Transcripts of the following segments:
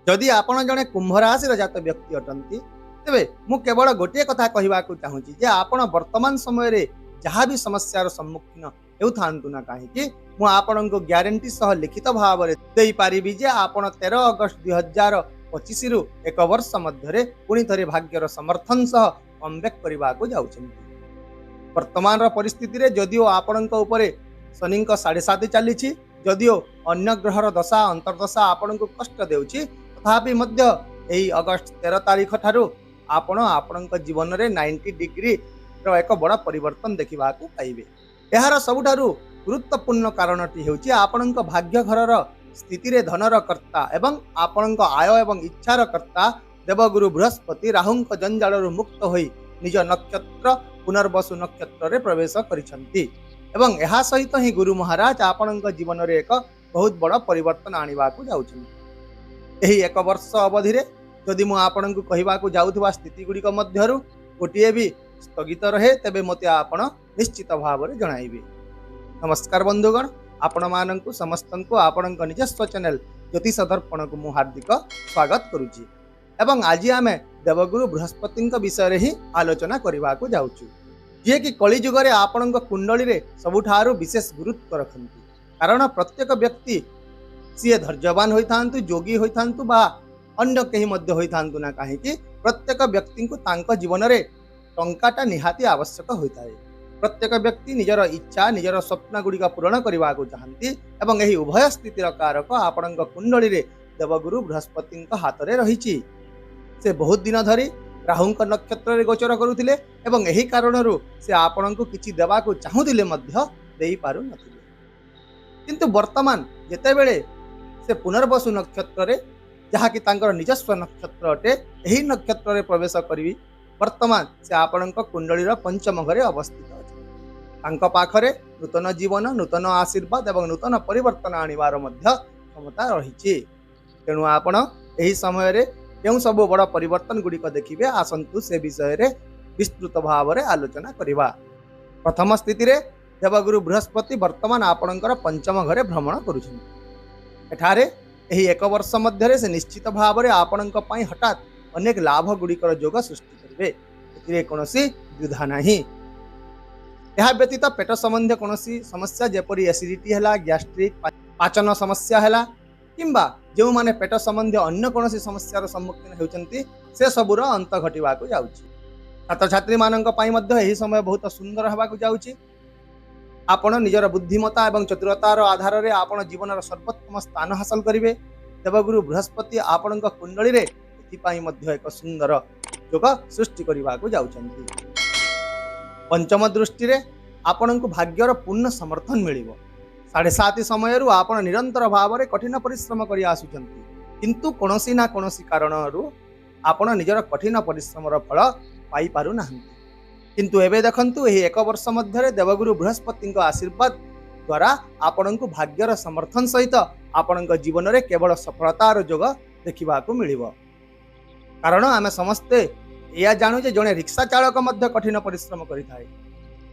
जदि आपण जड़े कुंभ राशि जात व्यक्ति अटंती तेबे मु केवल गोटे कथा कहवाक चाहूँगी जे आपण वर्तमान समय रे जहाँ भी समस्यार सम्मुखीन होता ना कहीं मुझे को ग्यारंटी सह लिखित भाव में दे पारिबी जे आपण 13 अगस्त 2025 रु एक वर्ष मध्य पुणी थे भाग्यर समर्थन सह कमबैक करने को जाउछन्ती। वर्तमान परिस्थिति रे जदिओ आपण शनि 7.5 चली जदिओ अन्य ग्रहर दशा अंतर्दशा आपण को कष्ट देउछि तथापि मध्य एही अगस्त 13 तारीख ठारू आपण जीवन रे 90 डिग्री रो एक बड़ा परिवर्तन देखा पाइबे। यार सबुठारु गुरुत्वपूर्ण कारणटी हेउछि आपण भाग्य घरर स्थिति रे धनर कर्ता एवं आपण आय एवं इच्छार कर्ता देवगुरु बृहस्पति राहुंक जंजालरु मुक्त होई निज नक्षत्र पुनर्वसु नक्षत्र रे प्रवेश करिसंती एवं यह सहित ही गुरु महाराज आपण जीवन रे एक बहुत बड़ा परिवर्तन आनिबा को जाउछन्ती। एही एक वर्ष अवधि रे जदि मु आपण को कहबा को जाउथबा स्थिति गुडी को मध्यरु गोटिए भी स्थगित रहे तेबे मते आपण निश्चित भाव में जणाइबे। नमस्कार बंधुगण, आपण माननकु समस्तनकु आपण निजस्व चैनल ज्योतिष दर्पण को मु हार्दिक स्वागत करूची एवं आज आमे देवगुरु बृहस्पति विषय ही आलोचना करने को जाउछु जे कि कली जुग रे आपण कुंडली रे सबुठारु विशेष गुरुत्व रखती। कारण प्रत्येक व्यक्ति सी धैर्यवान होइथांतु जोगी होइथांतु बा अन्य कहीं मध्य होइथांतु ना कहीं प्रत्येक व्यक्ति को तांको जीवन रे टंकाटा निहाती आवश्यक होता है। प्रत्येक व्यक्ति निजर इच्छा निजर स्वप्न गुड़िक पूरण करने को चाहती एवं यही उभय स्थितिर कारक आपण कुंडली रे देवगुरु बृहस्पति हाथ में रही से बहुत दिन धरी राहुंक नक्षत्र रे गोचर करुथिले एवं यही कारणरू से आपण को किछि देवा को चाहुथिले मध्य देई पारु नथिले। किंतु वर्तमान जेतेबेले से पुनर्वसु नक्षत्र रे जहाँ कि तांकर निजस्व नक्षत्र अटे यही नक्षत्र रे प्रवेश करी वर्तमान से आपण कुंडलीर पंचम घरे अवस्थित अच्छा पाखरे नूतन जीवन नूतन आशीर्वाद एवं नूतन परिवर्तन आनिबार मध्य क्षमता रही। तेणु आपण यही समय रे केउं सब बड़ परिवर्तन गुड़िक देखिए आसंतु से विषय रे विस्तृत भाव में आलोचना करवा। प्रथम स्थिति रे देवगुरु बृहस्पति वर्तमान आपणकर पंचम घरे भ्रमण करुछन्ति। एठारे एही एक वर्ष मध्य से निश्चित भाव में आपणक पई हठात अनेक लाभ गुड़िकर जोग सृष्टि करेंगे। एथिरे कोनोसी द्विधा नहीं। यह व्यतीत पेट संबंधी कोनोसी समस्या जेपरी एसिडिटी है गैस्ट्रिक पाचन समस्या है किंबा जो माने पेट संबंधी अन्य कोनोसी समस्यार सम्मुखीन होउचंती से सबुर अंत घटिबा को जाउची। छात्र छात्री मानक पई मध्य एही समय बहुत सुंदर हबा को जाउची। आपण निजर बुद्धिमता एवं चतुरतार आधार रे आपण जीवनर सर्वोत्तम स्थान हासिल करिवे। देवगुरु बृहस्पति आपण कुंडली रे एथिपाई मध्य एक सुंदर योग सृष्टि करने को जाउछन्ति। पंचम दृष्टि रे आपण को भाग्यर पूर्ण समर्थन मिलिबो। 7.5 समय आपण निरंतर भाव में कठिन परिश्रम करि आसुछन्ति किंतु कोनोसी ना कोनोसी कारणरू आपण निजर कठिन परिश्रमर फल पाई पारु नाहंति। किंतु एबे देखंतु एही एक वर्ष मध्य देवगुरु बृहस्पति आशीर्वाद द्वारा आपण को भाग्यर समर्थन सहित आपण जीवन में केवल सफलतार जोग देखा मिलिबो। कारण आमे समस्ते या जानू जे जड़े रिक्शा चालक मध्य कठिन परिश्रम करिथाए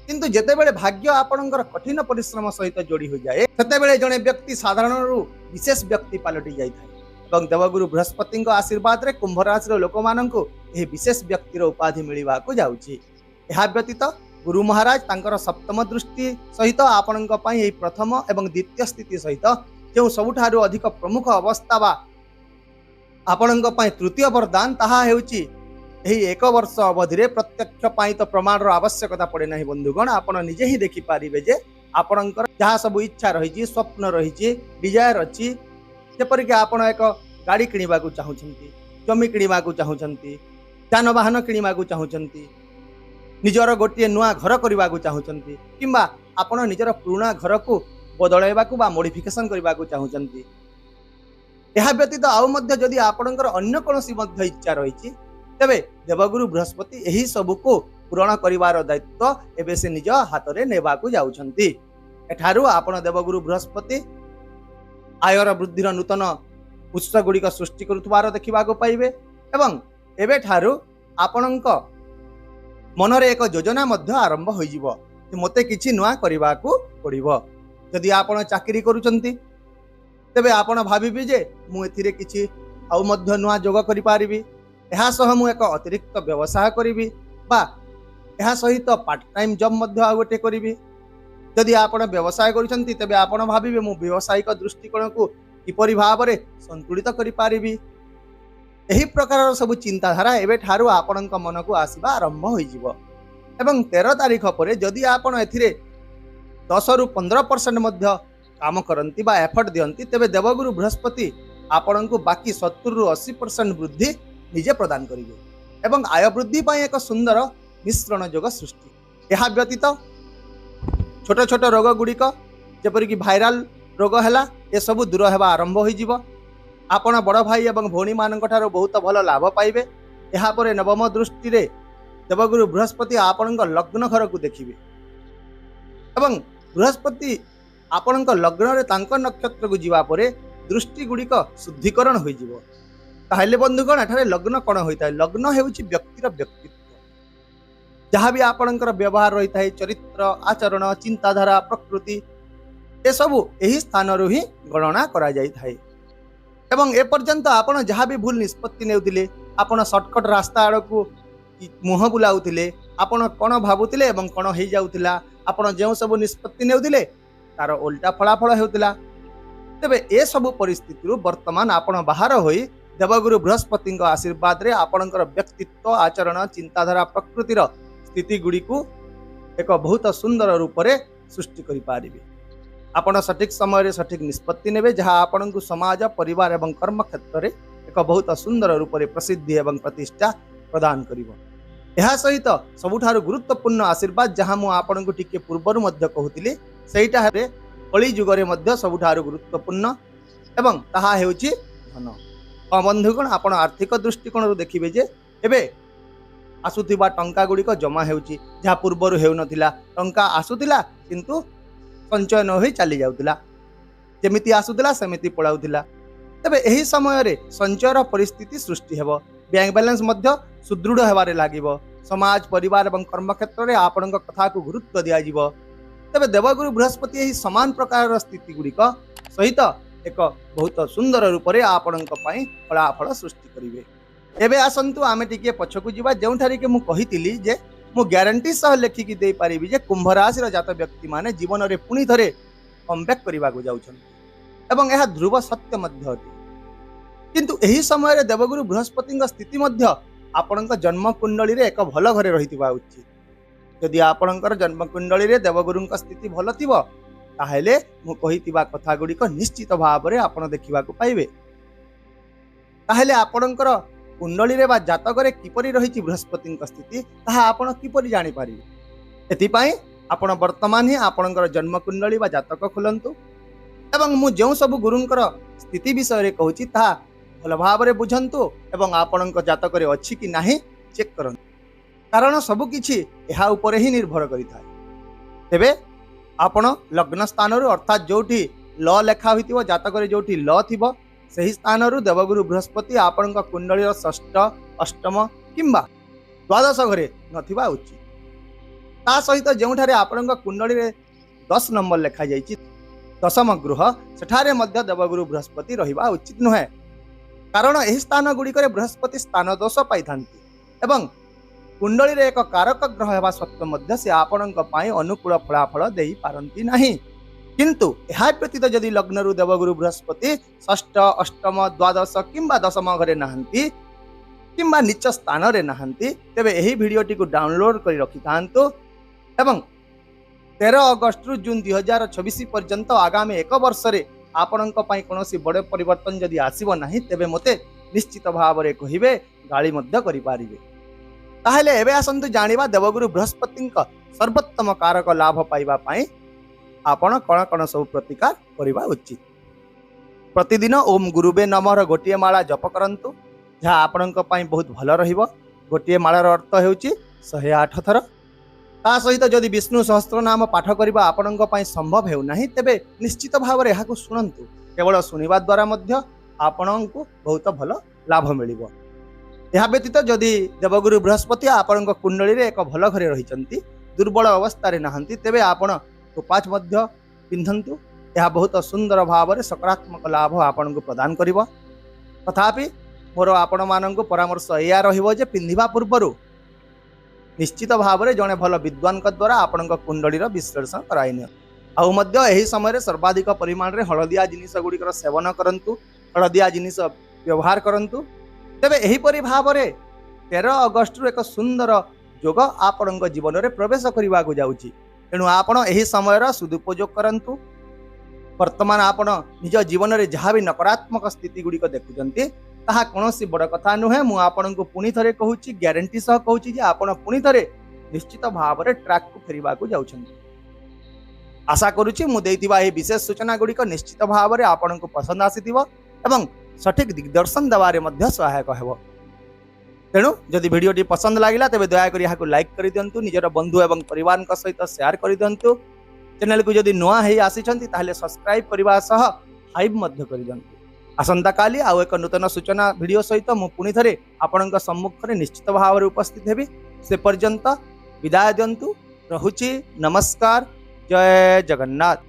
किंतु जेतेबेले भाग्य आपणकर कठिन परिश्रम सहित जोड़ी हो जाए सेतेबेले जड़े व्यक्ति साधारण विशेष व्यक्ति पलटि जाइथाए एवं देवगुरु बृहस्पति आशीर्वाद रे कुंभ राशि लोक माननकु एही विशेष व्यक्तिर उपाधि मिलिबा को जाउची। एहा व्यतीत गुरु महाराज तांकर सप्तम दृष्टि सहित आपणक पई एही प्रथम एवं द्वितीय स्थिति सहित जो सबुठारु अधिक प्रमुख अवस्था बा आपणक पई तृतीय वरदान ताहा हेउची यही एक वर्ष अवधि रे प्रत्यक्ष पाई तो प्रमाण आवश्यकता पड़े नहीं। बंधुगण आपण निजे ही देखि पारिबे जे आपणकर जहाँ सब इच्छा रही स्वप्न रही डिजायर अच्छी जेपर कि आपण एक गाड़ी किणवा को चाहूछंती जमी किणवा को चाहूछंती जानवाहन किणवा को चाहूछंती निजर गोटे नुआ घर करने को चाहूछंती किंबा आपण निजर पुराना घर को बदलैबा को बा मॉडिफिकेशन करने को चाहूछंती। यह व्यतीत आउ मध्य जदि आपणकर अन्य कोनोसी मध्य इच्छा रही तेबे देवगुरु बृहस्पति यही सब को पूरण करिवार दायित्व एबे से निज हाथ में नेबा को जाउछंती। एठारु आपण देवगुरु बृहस्पति आयर वृद्धिर नूतन उत्स गुड़िक सृष्टि करुवार देखा पाइबे एवं एबे ठारु आपणक मनरे एक योजना मध्य आरंभ हो जिवो कि मते किछि नुआ करिबा को पड़िबो। जदि आपण चाकरी करूचंती तेबे आपण भाबिबे जे मु एथिरे किछि आउ मध्य नुआ जोग करि पारिबी। एहा सह मु एक अतिरिक्त व्यवसाय करिबी बा एहा सहित पार्ट टाइम जॉब मध्य आ गोटे करिबी। यदि आपण व्यवसाय करूछंती तबे आपण भाबिबे मु व्यवसायिक दृष्टिकोण को किपरि भाबरे संतुलित करि पारिबी। एही प्रकार सब चिंताधारा एबे ठारू आपणक मन को आसीबा आरंभ होई जिवो। एवं 13 तारिख पर जदि आपण एथिरे 10 रु 15% मध्य काम करंती बा एफर्ट दियंती तेबे देवगुरु बृहस्पति आपण को बाकी 70 रु 80% वृद्धि निजे प्रदान करिवे एवं आय वृद्धि पाई एक सुंदर मिश्रण योग सृष्टि। यह व्यतीत छोट छोट रोग गुड़िक जेपरिक भाइराल रोग है ये सब दूर होगा आरंभ हो। आपण बड़ भाई और भौणी मान बहुत भल लाभ पाइबे। यापर नवम दृष्टि देवगुरु बृहस्पति आपण लग्न घर को देखिए एवं बृहस्पति आपण लग्न नक्षत्र को जीवा परे दृष्टि गुड़िक शुद्धिकरण हो। ताहले बंधुगण एठारे लग्न कौन होता है? लग्न हेउची व्यक्तिर व्यक्तित्व जहाँ भी आपणकर व्यवहार रही है चरित्र आचरण चिंताधारा प्रकृति ये सबू यही स्थान ही गणना करा जाई थाए। एवं ए पर्यंत आपण जहाँ भी भूल निष्पत्ति नेउतिले आपण शॉर्टकट रास्ता आड़ को मुह बुलाउतिले आपण कौन भावुतिले एवं कौन हो जाउतिला आपण जो सब निष्पत्ति नेउतिले तार उल्टा फलाफल हेउतिला। तेबे ए सब परिस्थिति वर्तमान आपण बाहर होई देवगुरु बृहस्पति आशीर्वाद रे आपणकर व्यक्तित्व आचरण चिंताधारा प्रकृतिर स्थिति गुड़ी को एक बहुत सुंदर रूप से सृष्टि करि पारिबे। आपण सठिक समय सठिक निष्पत्ति नेबे जहाँ आपण को समाज परिवार एवं कर्म क्षेत्र में एक बहुत सुंदर रूप से प्रसिद्धि एवं प्रतिष्ठा प्रदान करिवो। यह सहित सबुठारु गुरुत्वपूर्ण आशीर्वाद जहाँ मु आपण को टिके पूर्वर मध्य कहूतिली सेइटा हेरे कली जुगरे मध्य सबुठारु गुरुत्वपूर्ण एवं ताहा हेउची धन। बंधुगण आपण आर्थिक दृष्टिकोण देखिबे जे एबे आसुथिबा टंका गुड़िक जमा हेउची जहाँ पूर्वर हेउ नथिला। टंका आसुथिला किंतु संचय न होई चली जाउतिला जेमिति आसुथिला सेमिति पळाउतिला। तबे एही समय रे संचयर परिस्थिति सृष्टि हेबो बैंक बैलेंस मध्य सुदृढ़ हेबारे लागिबो। समाज परिवार एवं कर्म क्षेत्र में आपणक कथा को गुरुत्व दिया जिवो। तबे देवगुरु बृहस्पति एही समान प्रकार स्थिति गुड़िक सहित एक बहुत सुंदर रूप से आपणक पई फलाफल सृष्टि करिवे। एबे आसंतु आमे टिके पछकु जिबा जेउठारी के मु कहितिली जे मु ग्यारंटी सह लेखिकी दे पारिबी जे कुंभ राशि रा जात व्यक्ति माने जीवन रे पुनी थरे कमबैक करबा को जाउछन एवं यह ध्रुव सत्य मध्य अटे। किंतु एही समय रे देवगुरु बृहस्पति स्थिति मध्य आपणक जन्म कुंडली रे एक भल घरे रहितिबा उचित। यदि आपणकर जन्म कुंडली रे देवगुरुक स्थिति भल थिबो ताहेले मु कहितिबा कथा गुड़िक निश्चित भाव में आपण देखा पाइबे। ताहेले आपणकर कुंडली रे बा जातक रे किपरि रहिछि बृहस्पति स्थिति ताहा आपण किपरि जानि पारिबे। एथिपाई आपण वर्तमान ही आपणकर जन्म कुंडली बा जातक खोलंतु एवं मु जो सब गुरुंकर स्थिति विषय रे कहूछि ताहा भल भाव में बुझंतु एवं आपणक जातक रे अछि कि नाही चेक करंतु कारण सब किछि एहा ऊपर ही निर्भर करिथाय। तेबे आपण लग्न स्थान अर्थात जोठी ल लेखा होइतिबो जातक रे जोठी ल थिबो सही स्थान देवगुरु बृहस्पति आपण कुंडली षष्ठ अष्टम किंबा द्वादश घरे नथिबा उचित। ता सहित जोठारे आपण कुंडली रे 10 नंबर लेखा जाइछि दशम गृह सेठारे मध्य देवगुरु बृहस्पति रहिबा उचित नुहे कारण एही स्थान गुड़िक बृहस्पति स्थान दोष पाइथांती एवं कुंडली रे एक कारक ग्रह हेबा सत्व मध्य से आपणक पाई अनुकूल फलाफल देई पारंती नाही। किंतु एहा व्यतीत जदि लग्न रु देवगुरु बृहस्पति षष्ठ अष्टम द्वादश किंबा दशम घरे नाहंती किंबा नीच स्थान रे नाहंती तेबे एही वीडियोटी को डाउनलोड करि रखि थांतु एवं 13 अगस्त रु जून 2026 पर्यंत आगामी एक वर्ष रे आपणक पाई कोनोसी बड़ परिवर्तन जदि आसीबो नाही तेबे मते निश्चित भाव रे कहिबे गाली मध्य करि पारिबे। ताहले एबे आसंतु जानिबा देवगुरु बृहस्पति सर्वोत्तम कारक लाभ पाइबा पाई आपण कण कण सब प्रतिकार करिबा उचित। प्रतिदिन ओम गुरुबे नमः गोटिए माला जप करंतु जहाँ आपणक पाई बहुत भल रहिबो। गोटिए मालार अर्थ हेउची 108 थर। ता सहित जदि विष्णु सहस्त्र नाम पाठ करिबा आपणक पाई संभव हेउ नाही तेबे निश्चित भाव रे एहाकु सुनंतु केवल सुनिबा द्वारा मध्य आपणको बहुत भल लाभ मिलिबो। यह व्यतीत जदि देवगुरु बृहस्पति आपणक कुंडली रे एक भल घरे रहिचंती दुर्बल अवस्था रे नाहंती तेबे आपण टोपाच मध्य पिंधंतु। यह बहुत सुंदर भाव में सकारात्मक लाभ आपन को प्रदान करिवो। तथापि मोर आपण मानक परामर्श या रहिबो जे पिंधिबा पूर्वरु निश्चित भाव में जड़े भल विद्वान द्वारा आपण कुंडली विश्लेषण कराई नि आउ मध्य एही समय सर्वाधिक परिमाण रे हलदिया जिनिस गुड़िकर सेवन करंतु हलदिया जिनिस व्यवहार करंतु तेबे एहीपरि भाव में 13 अगस्त एक सुंदर जोग आपण जीवन में प्रवेश करने को जाउची तेणु आपण एही समय सदुपयोग करंतु वर्तमान आपण निज जीवन में जहाँ भी नकारात्मक स्थिति गुड़िक देखुंत ताहा कौनसी बड़ कथा नुहे मु आपण को पुणी थे कहूँ ग्यारंटी सह कहूँ जे आपण पुणी थे निश्चित भाव में ट्रैक को फेरवा को जाउछंती आशा करुच्ची मु देइथिबा एही विशेष सूचना गुड़िक निश्चित भाव में आपण को पसंद आसीथिबो एवं सठिक दिग्दर्शन देवारे मध्य सहायक हेबो तेणु जदि भिडियोटी पसंद लागिला तेबे दयाकरी याकु लाइक करि दियंतु निजर बंधु एवं परिवार सहित शेयर करि दियंतु चैनल को जदि नुआ हेई आसीछंती ताहले सब्सक्राइब करबा सह हाइप मध्य करि दियंतु आसंता काली आउ एक नूतन सूचना वीडियो सहित मु पुणी थे आपण सम्मुख में निश्चित भाव में उपस्थित हेबी से पर्यंत विदाय दियंतु रहुची नमस्कार जय जगन्नाथ।